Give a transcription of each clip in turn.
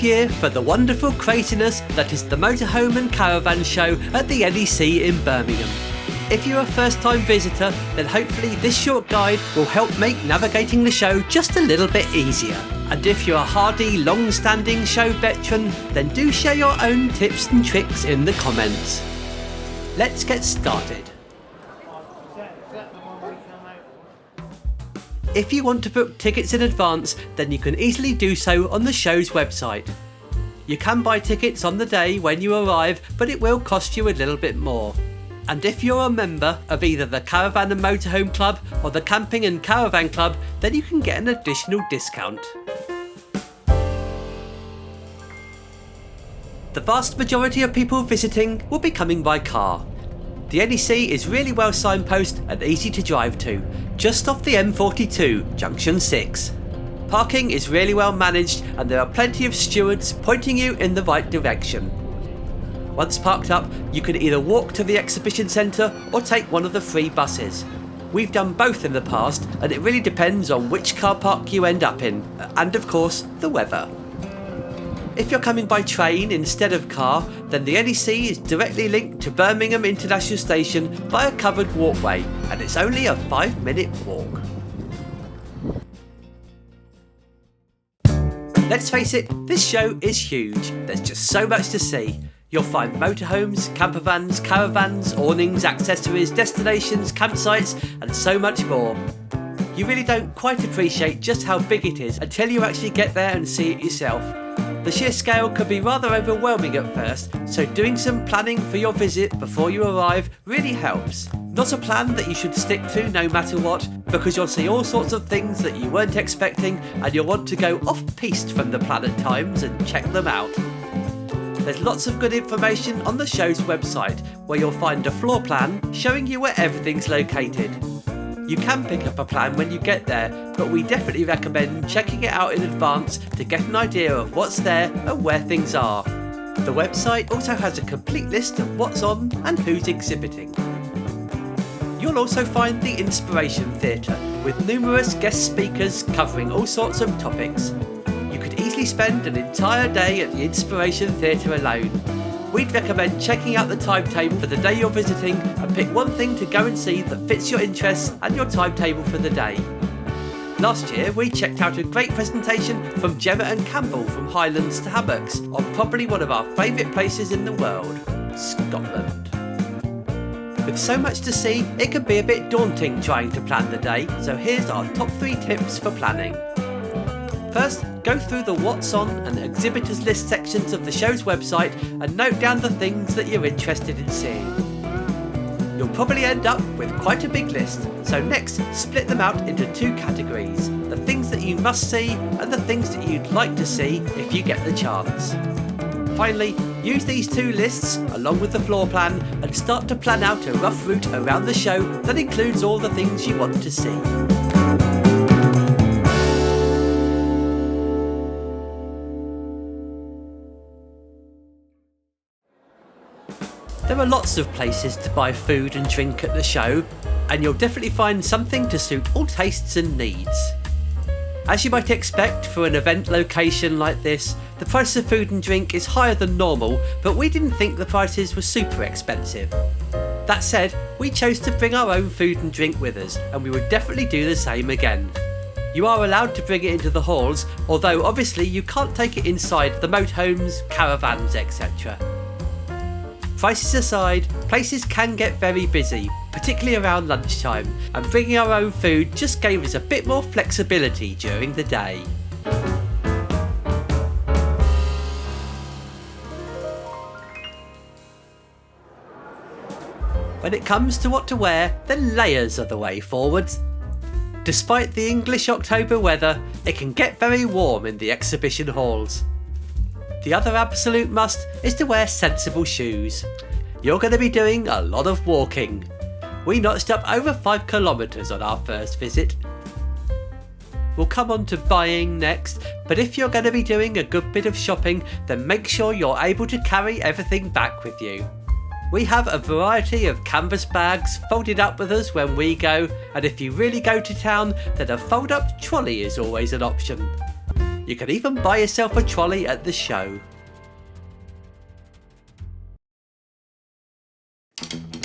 year for the wonderful craziness that is the Motorhome and Caravan Show at the NEC in Birmingham. If you're a first-time visitor, then hopefully this short guide will help make navigating the show just a little bit easier. And if you're a hardy, long-standing show veteran, then do share your own tips and tricks in the comments. Let's get started. If you want to book tickets in advance, then you can easily do so on the show's website. You can buy tickets on the day when you arrive, but it will cost you a little bit more. And if you're a member of either the Caravan and Motorhome Club or the Camping and Caravan Club, then you can get an additional discount. The vast majority of people visiting will be coming by car. The NEC is really well signposted and easy to drive to, just off the M42, junction 6. Parking is really well managed and there are plenty of stewards pointing you in the right direction. Once parked up, you can either walk to the exhibition centre or take one of the free buses. We've done both in the past and it really depends on which car park you end up in, and of course, the weather. If you're coming by train instead of car, then the NEC is directly linked to Birmingham International Station via a covered walkway, and it's only a 5-minute walk. Let's face it, this show is huge. There's just so much to see. You'll find motorhomes, campervans, caravans, awnings, accessories, destinations, campsites, and so much more. You really don't quite appreciate just how big it is until you actually get there and see it yourself. The sheer scale can be rather overwhelming at first, so doing some planning for your visit before you arrive really helps. Not a plan that you should stick to no matter what, because you'll see all sorts of things that you weren't expecting and you'll want to go off-piste from the plan at times and check them out. There's lots of good information on the show's website, where you'll find a floor plan showing you where everything's located. You can pick up a plan when you get there, but we definitely recommend checking it out in advance to get an idea of what's there and where things are. The website also has a complete list of what's on and who's exhibiting. You'll also find the Inspiration Theatre, with numerous guest speakers covering all sorts of topics. You could easily spend an entire day at the Inspiration Theatre alone. We'd recommend checking out the timetable for the day you're visiting and pick one thing to go and see that fits your interests and your timetable for the day. Last year we checked out a great presentation from Gemma and Campbell from Highlands to Hammocks on probably one of our favourite places in the world, Scotland. With so much to see, it can be a bit daunting trying to plan the day, so here's our top 3 tips for planning. First, go through the what's on and exhibitors list sections of the show's website and note down the things that you're interested in seeing. You'll probably end up with quite a big list, so next split them out into 2 categories, the things that you must see and the things that you'd like to see if you get the chance. Finally, use these 2 lists along with the floor plan and start to plan out a rough route around the show that includes all the things you want to see. There are lots of places to buy food and drink at the show, and you'll definitely find something to suit all tastes and needs. As you might expect for an event location like this, the price of food and drink is higher than normal, but we didn't think the prices were super expensive. That said, we chose to bring our own food and drink with us, and we would definitely do the same again. You are allowed to bring it into the halls, although obviously you can't take it inside the motorhomes, caravans, etc. Prices aside, places can get very busy, particularly around lunchtime, and bringing our own food just gave us a bit more flexibility during the day. When it comes to what to wear, then layers are the way forwards. Despite the English October weather, it can get very warm in the exhibition halls. The other absolute must is to wear sensible shoes. You're going to be doing a lot of walking. We notched up over 5 kilometres on our first visit. We'll come on to buying next, but if you're going to be doing a good bit of shopping, then make sure you're able to carry everything back with you. We have a variety of canvas bags folded up with us when we go, and if you really go to town, then a fold-up trolley is always an option. You can even buy yourself a trolley at the show.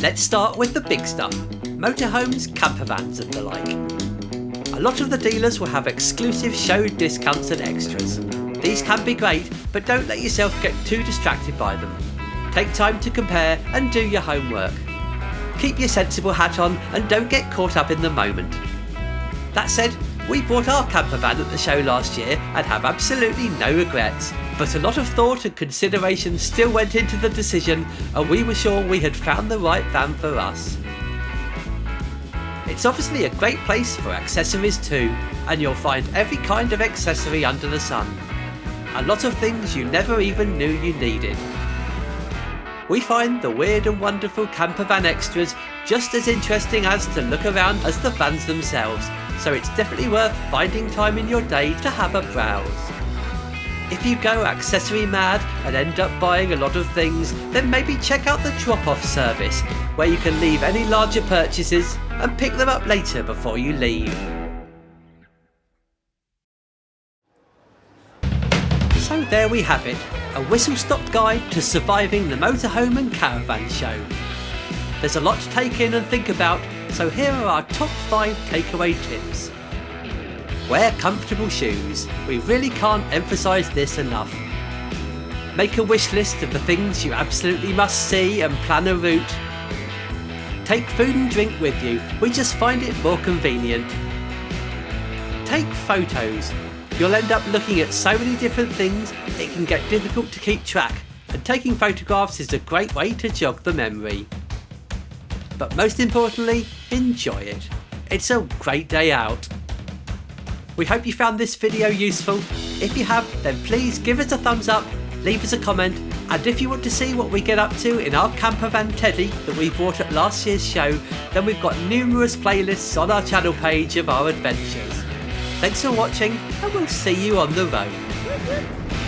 Let's start with the big stuff, motorhomes, campervans and the like. A lot of the dealers will have exclusive show discounts and extras. These can be great, but don't let yourself get too distracted by them. Take time to compare and do your homework. Keep your sensible hat on and don't get caught up in the moment. That said, we bought our campervan at the show last year and have absolutely no regrets, but a lot of thought and consideration still went into the decision, and we were sure we had found the right van for us. It's obviously a great place for accessories too, and you'll find every kind of accessory under the sun. A lot of things you never even knew you needed. We find the weird and wonderful campervan extras just as interesting as to look around as the vans themselves, so it's definitely worth finding time in your day to have a browse. If you go accessory mad and end up buying a lot of things, then maybe check out the drop-off service, where you can leave any larger purchases and pick them up later before you leave. So there we have it, a whistle-stop guide to surviving the Motorhome and Caravan Show. There's a lot to take in and think about, so here are our top 5 takeaway tips. Wear comfortable shoes. We really can't emphasise this enough. Make a wish list of the things you absolutely must see and plan a route. Take food and drink with you, we just find it more convenient. Take photos. You'll end up looking at so many different things it can get difficult to keep track, and taking photographs is a great way to jog the memory. But most importantly, enjoy it. It's a great day out. We hope you found this video useful. If you have, then please give us a thumbs up, leave us a comment, and if you want to see what we get up to in our campervan teddy that we bought at last year's show, then we've got numerous playlists on our channel page of our adventures. Thanks for watching, and we'll see you on the road.